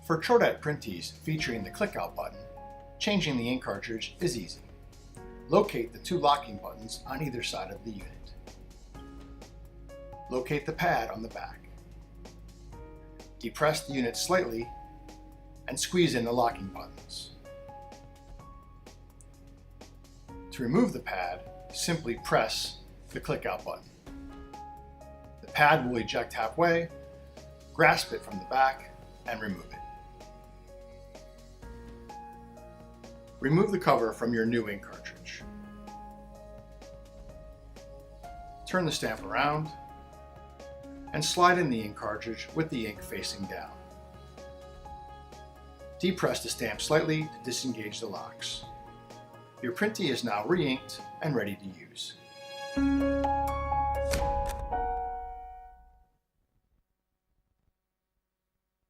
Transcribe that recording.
For Trodat Printies featuring the click-out button, changing the ink cartridge is easy. Locate the two locking buttons on either side of the unit. Locate the pad on the back. Depress the unit slightly and squeeze in the locking buttons. To remove the pad, simply press the click-out button. The pad will eject halfway, grasp it from the back, and remove it. Remove the cover from your new ink cartridge. Turn the stamp around and slide in the ink cartridge with the ink facing down. Depress the stamp slightly to disengage the locks. Your Printy is now re-inked and ready to use.